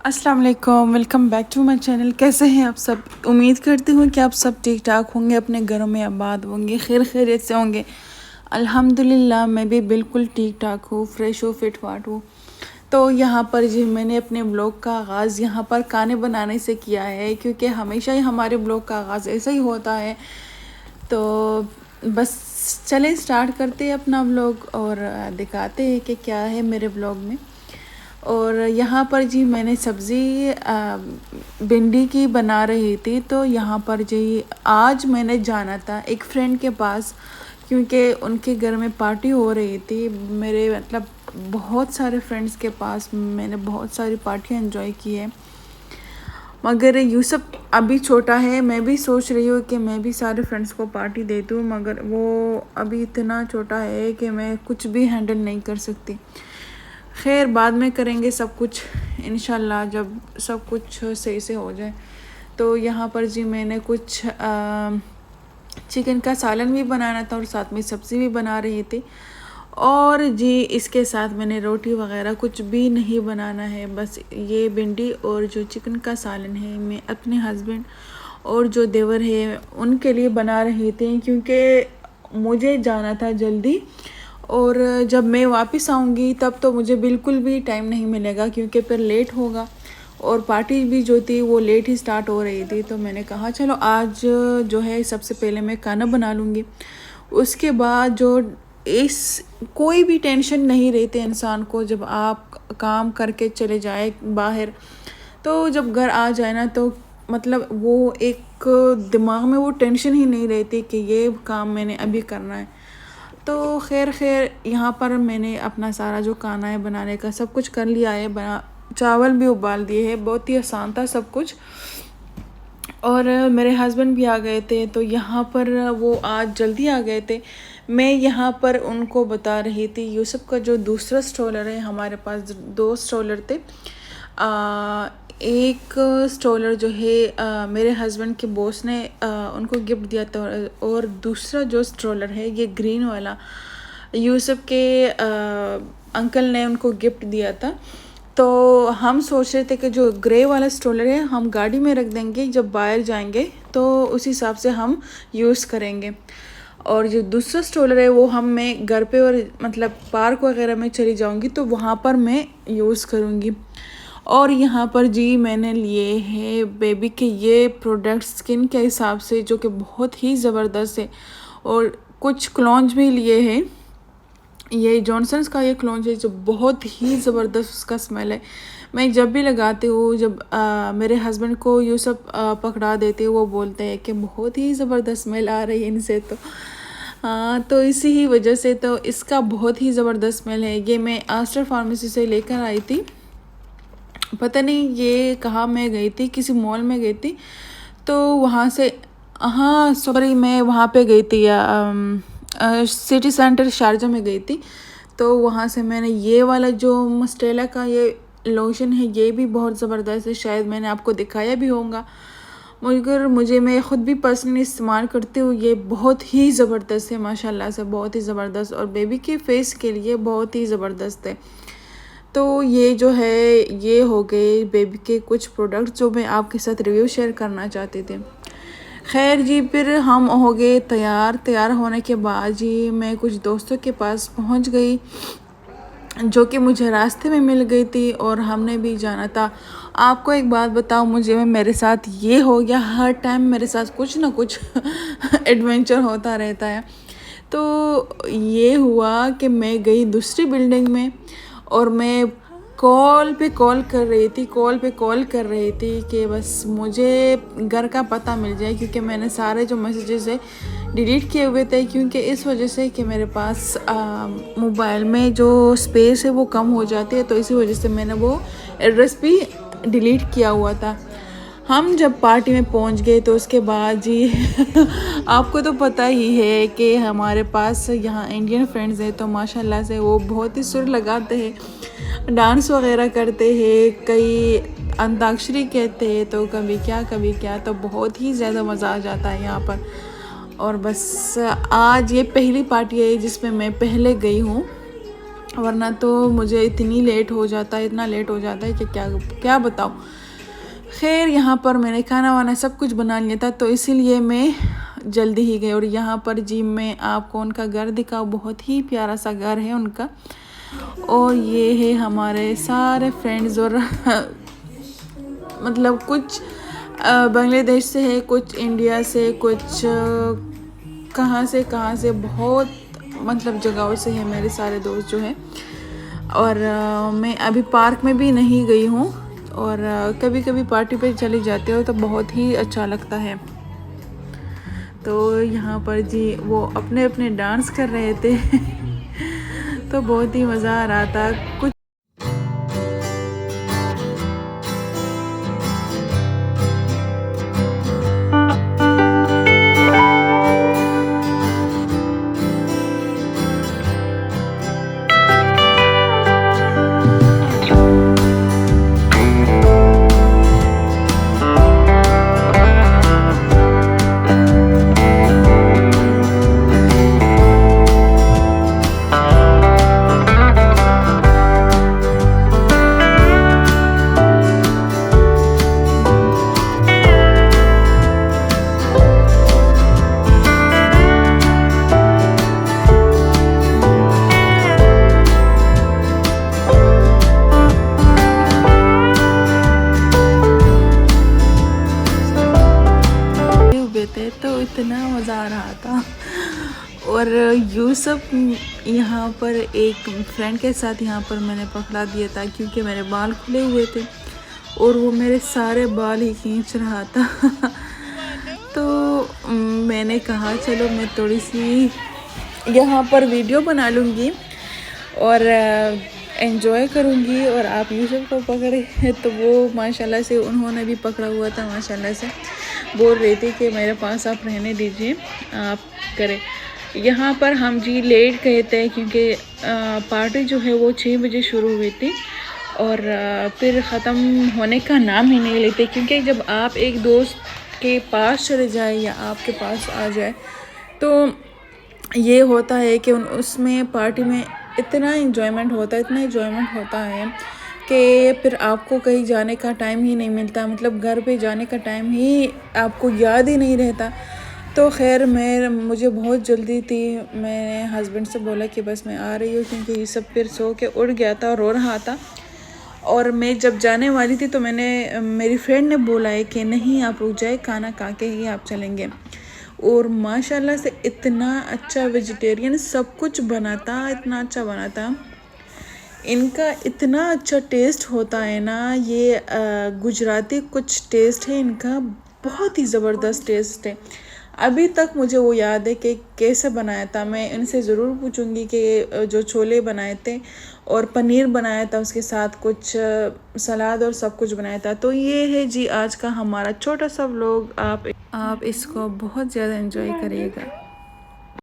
अस्सलाम वालेकुम, welcome back to my channel. कैसे हैं आप सब? उम्मीद करती हूँ कि आप सब ठीक ठाक होंगे, अपने घरों में आबाद होंगे, खैर खैरियत से होंगे। अल्हम्दुलिल्लाह मैं भी बिल्कुल ठीक ठाक हूँ, फ्रेश हूँ, फिट फाट हूँ। तो यहाँ पर जी मैंने अपने ब्लॉग का आगाज़ यहाँ पर खाने बनाने से किया है, क्योंकि हमेशा ही हमारे ब्लॉग का आगाज़ ऐसा ही होता है। तो बस चलें स्टार्ट करते हैं अपना ब्लॉग और दिखाते हैं कि क्या है मेरे ब्लॉग में। और यहाँ पर जी मैंने सब्ज़ी भिंडी की बना रही थी। तो यहाँ पर जी आज मैंने जाना था एक फ्रेंड के पास, क्योंकि उनके घर में पार्टी हो रही थी। मेरे मतलब बहुत सारे फ्रेंड्स के पास मैंने बहुत सारी पार्टियाँ एंजॉय की है, मगर यूसुफ अभी छोटा है। मैं भी सोच रही हूँ कि मैं भी सारे फ्रेंड्स को पार्टी दे दूँ, मगर वो अभी इतना छोटा है कि मैं कुछ भी हैंडल नहीं कर सकती। खैर बाद में करेंगे सब कुछ इंशाल्लाह, जब सब कुछ सही से हो जाए। तो यहाँ पर जी मैंने कुछ चिकन का सालन भी बनाना था और साथ में सब्ज़ी भी बना रही थी। और जी इसके साथ मैंने रोटी वगैरह कुछ भी नहीं बनाना है, बस ये भिंडी और जो चिकन का सालन है मैं अपने हस्बैंड और जो देवर है उनके लिए बना रही थी, क्योंकि मुझे जाना था जल्दी। और जब मैं वापस आऊँगी तब तो मुझे बिल्कुल भी टाइम नहीं मिलेगा, क्योंकि फिर लेट होगा और पार्टी भी जो थी वो लेट ही स्टार्ट हो रही थी। तो मैंने कहा चलो आज जो है सबसे पहले मैं खाना बना लूँगी, उसके बाद जो इस कोई भी टेंशन नहीं रहती इंसान को। जब आप काम करके चले जाए बाहर, तो जब घर आ जाए ना तो मतलब वो एक दिमाग में वो टेंशन ही नहीं रहती कि ये काम मैंने अभी करना है। तो खैर यहाँ पर मैंने अपना सारा जो खाना है बनाने का सब कुछ कर लिया है, चावल भी उबाल दिए हैं, बहुत ही आसान था सब कुछ। और मेरे हस्बैंड भी आ गए थे, तो यहाँ पर वो आज जल्दी आ गए थे। मैं यहाँ पर उनको बता रही थी यूसुफ का जो दूसरा स्ट्रोलर है, हमारे पास 2 स्ट्रोलर थे। एक स्ट्रोलर जो है मेरे हस्बैंड के बॉस ने उनको गिफ्ट दिया था, और दूसरा जो स्ट्रोलर है ये ग्रीन वाला यूसुफ के अंकल ने उनको गिफ्ट दिया था। तो हम सोच रहे थे कि जो ग्रे वाला स्ट्रोलर है हम गाड़ी में रख देंगे, जब बाहर जाएंगे तो उस हिसाब से हम यूज़ करेंगे। और जो दूसरा स्ट्रोलर है वो मैं घर पे और मतलब पार्क वगैरह में चली जाऊंगी तो वहाँ पर मैं यूज़ करूँगी। और यहाँ पर जी मैंने लिए हैं बेबी के ये प्रोडक्ट स्किन के हिसाब से, जो कि बहुत ही ज़बरदस्त है। और कुछ क्लोन्स भी लिए हैं, ये जॉनसन्स का ये क्लोन्स है जो बहुत ही ज़बरदस्त उसका स्मेल है। मैं जब भी लगाती हूँ, जब मेरे हस्बैंड को ये सब पकड़ा देते हैं, वो बोलते हैं कि बहुत ही ज़बरदस्त स्मेल आ रही है इनसे। तो हाँ, तो इसी ही वजह से तो इसका बहुत ही ज़बरदस्त स्मेल है। ये मैं आस्टर फार्मेसी से लेकर आई थी, पता नहीं ये कहाँ मैं गई थी, किसी मॉल में गई थी तो वहाँ से, हाँ सॉरी मैं वहाँ पे गई थी सिटी सेंटर शारजा में गई थी। तो वहाँ से मैंने ये वाला जो मस्टेला का ये लोशन है ये भी बहुत ज़बरदस्त है, शायद मैंने आपको दिखाया भी होगा, मगर मैं ख़ुद भी पर्सनली इस्तेमाल करती हूँ। ये बहुत ही ज़बरदस्त है माशाल्लाह से, बहुत ही ज़बरदस्त, और बेबी के फेस के लिए बहुत ही ज़बरदस्त है। तो ये जो है ये हो गए बेबी के कुछ प्रोडक्ट जो मैं आपके साथ रिव्यू शेयर करना चाहती थी। खैर जी फिर हम हो गए तैयार होने के बाद जी मैं कुछ दोस्तों के पास पहुंच गई, जो कि मुझे रास्ते में मिल गई थी और हमने भी जाना था। आपको एक बात बताऊं, मेरे साथ ये हो गया, हर टाइम मेरे साथ कुछ ना कुछ एडवेंचर होता रहता है। तो ये हुआ कि मैं गई दूसरी बिल्डिंग में और मैं कॉल पे कॉल कर रही थी कि बस मुझे घर का पता मिल जाए, क्योंकि मैंने सारे जो मैसेजेस है डिलीट किए हुए थे, क्योंकि इस वजह से कि मेरे पास मोबाइल में जो स्पेस है वो कम हो जाती है, तो इसी वजह से मैंने वो एड्रेस भी डिलीट किया हुआ था। हम जब पार्टी में पहुंच गए तो उसके बाद जी आपको तो पता ही है कि हमारे पास यहाँ इंडियन फ्रेंड्स हैं, तो माशाल्लाह से वो बहुत ही सुर लगाते हैं, डांस वगैरह करते हैं, कई अंताक्षरी कहते हैं, तो कभी क्या, तो बहुत ही ज़्यादा मज़ा आ जाता है यहाँ पर। और बस आज ये पहली पार्टी है जिसमें मैं पहले गई हूँ, वरना तो मुझे इतनी लेट हो जाता है, इतना लेट हो जाता है कि क्या क्या बताऊँ। खैर यहाँ पर मैंने खाना वाना सब कुछ बना लिया था, तो इसीलिए मैं जल्दी ही गई। और यहाँ पर जी मैं आपको उनका घर दिखाऊँ, बहुत ही प्यारा सा घर है उनका। और ये है हमारे सारे फ्रेंड्स, और मतलब कुछ बांग्लादेश से है, कुछ इंडिया से, कुछ कहाँ से बहुत मतलब जगहों से है मेरे सारे दोस्त जो हैं। और मैं अभी पार्क में भी नहीं गई हूँ, और कभी कभी पार्टी पे चली जाती हूँ तो बहुत ही अच्छा लगता है। तो यहाँ पर जी वो अपने अपने डांस कर रहे थे तो बहुत ही मज़ा आ रहा था। कुछ थे तो इतना मज़ा आ रहा था। और यूसुफ यहाँ पर एक फ्रेंड के साथ यहाँ पर मैंने पकड़ा दिया था, क्योंकि मेरे बाल खुले हुए थे और वो मेरे सारे बाल ही खींच रहा था तो मैंने कहा चलो मैं थोड़ी सी यहाँ पर वीडियो बना लूँगी और एंजॉय करूँगी। और आप यूसुफ को पकड़े तो वो माशाल्लाह से उन्होंने भी पकड़ा हुआ था, माशाल्लाह से बोल रही थी कि मेरे पास आप रहने दीजिए, आप करें। यहाँ पर हम जी लेट गए थे, क्योंकि पार्टी जो है वो 6 बजे शुरू हुई थी और फिर ख़त्म होने का नाम ही नहीं लेते। क्योंकि जब आप एक दोस्त के पास चले जाए या आपके पास आ जाए तो ये होता है कि उसमें पार्टी में इतना इन्जॉयमेंट होता है कि फिर आपको कहीं जाने का टाइम ही नहीं मिलता, मतलब घर पे जाने का टाइम ही आपको याद ही नहीं रहता। तो खैर मुझे बहुत जल्दी थी, मैंने हस्बैंड से बोला कि बस मैं आ रही हूँ, क्योंकि ये सब फिर सो के उठ गया था, रो रहा था। और मैं जब जाने वाली थी तो मेरी फ्रेंड ने बोला है कि नहीं आप रुक जाए, खाना खा के ही आप चलेंगे। और माशाल्लाह से इतना अच्छा वेजिटेरियन सब कुछ बना था, इतना अच्छा बना था। इनका इतना अच्छा टेस्ट होता है ना, ये गुजराती कुछ टेस्ट है इनका, बहुत ही ज़बरदस्त टेस्ट है। अभी तक मुझे वो याद है कि कैसे बनाया था। मैं इनसे ज़रूर पूछूंगी कि जो छोले बनाए थे और पनीर बनाया था, उसके साथ कुछ सलाद और सब कुछ बनाया था। तो ये है जी आज का हमारा छोटा सा व्लॉग। आप इसको बहुत ज़्यादा एंजॉय करिएगा।